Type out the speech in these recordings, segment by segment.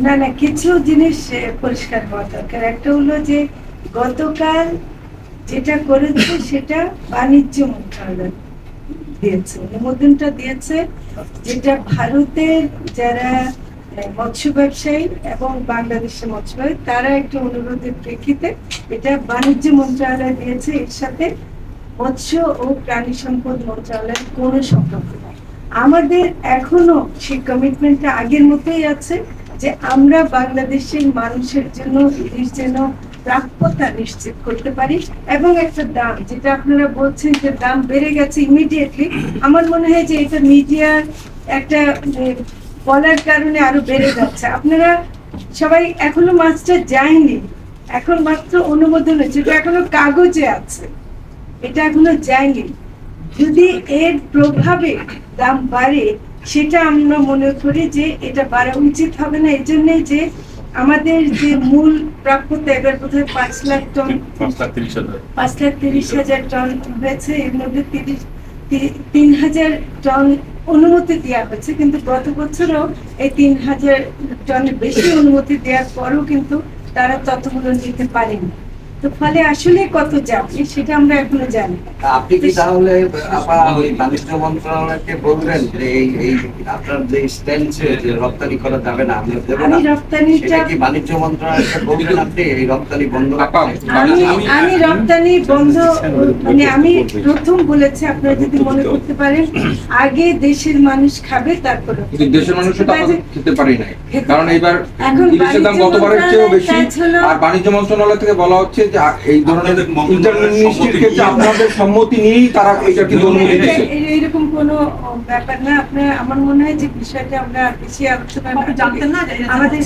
না না, কিছু জিনিস পরিষ্কার হওয়া দরকার। একটা হলো যে গতকাল যেটা করেছে সেটা বাণিজ্য মন্ত্রণালয় দিয়েছে, অনুমোদনটা দিয়েছে, যেটা ভারতের যারা মৎস্য ব্যবসায়ী এবং বাংলাদেশের মৎস্য ব্যবসায়ী তারা একটা অনুরোধের প্রেক্ষিতে এটা বাণিজ্য মন্ত্রণালয় দিয়েছে। এর সাথে মৎস্য ও প্রাণী সম্পদ মন্ত্রণালয়ের কোনো সম্পর্ক নেই। আমাদের এখনো সেই কমিটমেন্টটা আগের মতোই আছে যে আমরা বাংলাদেশের মানুষের জন্য ইলিশ যেন প্রাপ্যতা নিশ্চিত করতে পারি, এবং একটা দাম, যেটা আপনারা বলছেন যে দাম বেড়ে গেছে ইমিডিয়েটলি, আমার মনে হয় যে এটা মিডিয়ার একটা বলার কারণে আরো বেড়ে যাচ্ছে। আপনারা সবাই এখনো মাছটা যায়নি, এখন মাত্র অনুমোদন হয়েছে, এটা এখনো কাগজে আছে, এটা এখনো যায়নি। যদি এর প্রভাবে দাম বাড়ে সেটা আমরা মনে করি যে এটা বাড়া উচিত হবে না। এই জন্যে যে আমাদের যে মূল প্রাপ্যতা এবার বোধহয় 5 লাখ টন, 5,30,000 টন হয়েছে, এর মধ্যে 3,000 টন অনুমতি দেওয়া হয়েছে, কিন্তু গত বছরও এই 3,000 টনের বেশি অনুমতি দেওয়ার পরও কিন্তু তারা ততগুলো নিতে পারেনি। তো ফলে আসলে কত যাবে সেটা আমরা এখনো জানি। আপনি কি তাহলে ওই বাণিজ্য মন্ত্রণালয়কে বলবেন যে এই আপনার যে স্ট্যান্ড যে রপ্তানি করা যাবে না, আমি রপ্তানিটা কি বাণিজ্য মন্ত্রণালয়কে বলবেন আপনি এই রপ্তানি বন্ধ? আমি রপ্তানি বন্ধ মানে আমি প্রথম বলেছি, আপনারা যদি মনে করতে পারেন, আগে দেশের মানুষ খাবে তারপরে দেশের মানুষ খেতে পারি নাই, কারণ এবার ইলিশের দাম গতবারের চেয়েও বেশি। আর বাণিজ্য মন্ত্রণালয় থেকে বলা হচ্ছে যে এই ধরনের ইন্টারমিনিস্ট্রির ক্ষেত্রে আপনাদের সম্মতি নিয়েই তারা এটা কিন্তু অনুমতি দিয়েছে। এরকম কোনো ব্যাপার না। আপনার আমার মনে হয় যে বিষয়টা আমরা বেশি আলোচনা জানতেন না আমাদের।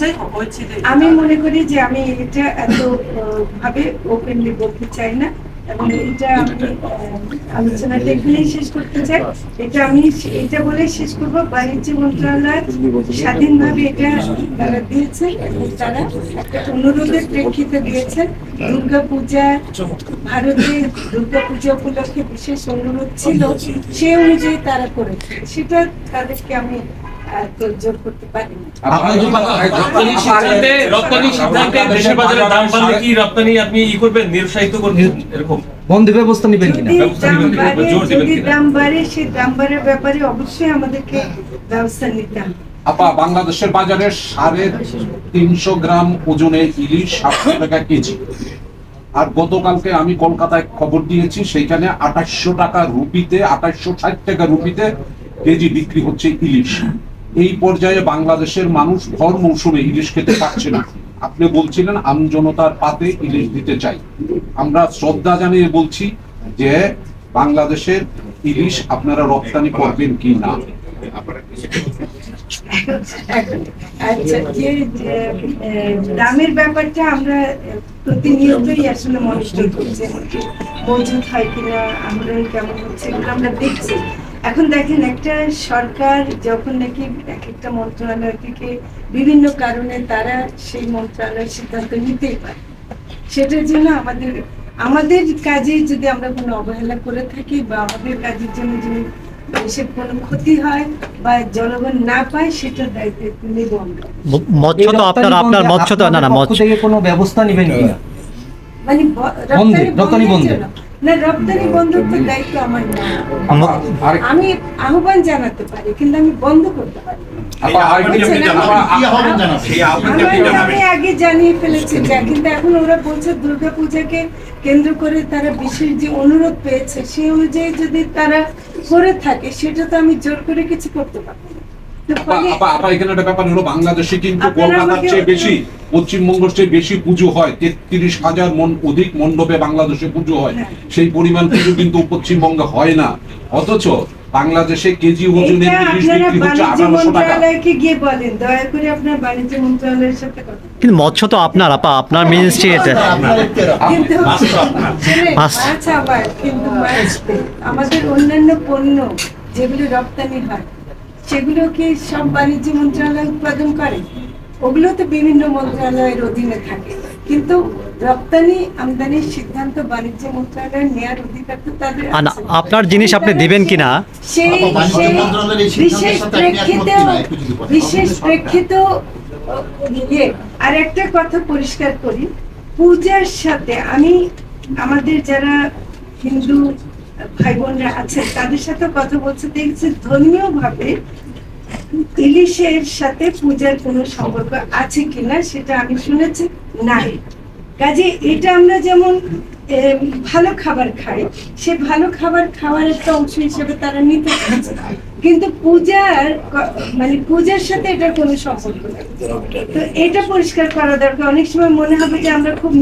আমি মনে করি যে আমি এটা এত ভাবে ওপেনলি বলতে চাই না, এবং এটা আমি আলোচনাটা এখানেই শেষ করতে চাই। এটা বলে শেষ করবো, বাণিজ্য মন্ত্রণালয় স্বাধীনভাবে এটা তারা দিয়েছে, এবং তারা একটা অনুরোধের প্রেক্ষিতে দিয়েছেন। দুর্গাপূজা, ভারতের দুর্গাপূজা উপলক্ষে বিশেষ অনুরোধ ছিল, সেই অনুযায়ী তারা করেছে, সেটা তাদেরকে আমি জোর করতে পারি না। বন্ধ ব্যবস্থা নেবেন কিনা? যদি দাম বাড়ে, সেই দাম বাড়ার ব্যাপারে অবশ্যই আমাদেরকে ব্যবস্থা নিতে হবে। আপা, বাংলাদেশের বাজারে 350 গ্রাম ওজনের ইলিশ 700 টাকা কেজি। আর গতকালকে আমি কলকাতায় খবর দিয়েছি, সেইখানে 2800 টাকা রুপিতে, 2860 টাকা রুপিতে কেজি বিক্রি হচ্ছে ইলিশ। এই পর্যায়ে বাংলাদেশের মানুষ ভর মৌসুমে ইলিশ খেতে পারছে না। আপনি বলছিলেন আমজনতার পাতে ইলিশ দিতে চাই। আমরা শ্রদ্ধা জানিয়ে বলছি যে বাংলাদেশের ইলিশ আপনারা রপ্তানি করবেন কি না। আচ্ছা, যে দামের ব্যাপারটা আমরা প্রতিনিয়তই আসলে মনিটর করছি, মজুদ হয় কিনা, আমদানি কেমন হচ্ছে, এগুলো আমরা দেখছি। এখন দেখেন, একটা সরকার যখন নাকি এক একটা মন্ত্রণালয় থেকে বিভিন্ন কারণে তারা সেই মন্ত্রণালয়ের সিদ্ধান্ত নিতেই পারে, সেটার জন্য আমাদের কাজে যদি আমরা কোনো অবহেলা করে থাকি, বা আমাদের কাজের জন্য যদি দেশের কোনো ক্ষতি হয় বা জনগণ না পায়, সেটার দায়িত্ব নেব আমরা। মৎস্য তো আপনার মৎস্য তো না মৎস্য থেকে কোনো ব্যবস্থা নেবেন কিনা, মানে রপ্তানি বন্ধ না, রপ্তানি বন্ধের তো দায়িত্ব আমার না। আমি আহ্বান জানাতে পারি, কিন্তু আমি বন্ধ করতে পারি। আমি আগে জানিয়ে ফেলেছি, কিন্তু এখন ওরা বলছে দুর্গাপূজাকে কেন্দ্র করে তারা বিশেষ যে অনুরোধ পেয়েছে, সেই অনুযায়ী যদি তারা করে থাকে, সেটা তো আমি জোর করে কিছু করতে পারবো না। এখানে একটা ব্যাপার হলো, বাংলাদেশে কিন্তু কলকাতার চেয়ে বেশি, পশ্চিমবঙ্গের চেয়ে বেশি পুজো হয়। 33,000 অধিক মণ্ডপে বাংলাদেশে পুজো হয়, সেই পরিমাণ পুজো কিন্তু পশ্চিমবঙ্গে হয় না। অথচ বাংলাদেশে কেজি ওজনে ইলিশ বিক্রি হচ্ছে 1800 টাকা। গিয়ে বলেন, দয়া করে আপনার বাণিজ্য মন্ত্রণালয়ের সাথে কথা। কিন্তু মৎস্য তো আপনার আপনার মিনিস্ট্রি, এটা কিন্তু আমাদের অন্যান্য পণ্য যেগুলো রপ্তানি হয়, সেগুলো কি সব বাণিজ্য মন্ত্রণালয় উৎপাদন করে? ওগুলো তো বিভিন্ন মন্ত্রণালয়ের অধীনে থাকে, কিন্তু রপ্তানি আমদানির সিদ্ধান্ত বাণিজ্য মন্ত্রণালয়ের নেয়ার অধিকার তো তাদের আর আছে। আপনার জিনিস আপনি দিবেন কিনা সেই বিশেষ প্রেক্ষিত আর একটা কথা পরিষ্কার করি, পূজার সাথে আমি আমাদের যারা হিন্দু ভাই বোনরা আছেন তাদের সাথে কথা বলতে দেখছি ধর্মীয় ভাবে ইলিশের সাথে পূজার কোনো সম্পর্ক আছে কিনা সেটা আমি শুনেছি নাই। কাজে এটা আমরা যেমন ভালো খাবার খাই, সে ভালো খাবার খাওয়ার একটা অংশ হিসেবে তারা নিতে চাচ্ছে, কিন্তু পূজার মানে পূজার সাথে এটার কোনো সম্পর্ক নেই। তো এটা পরিষ্কার করা দরকার। অনেক সময় মনে হবে যে আমরা খুব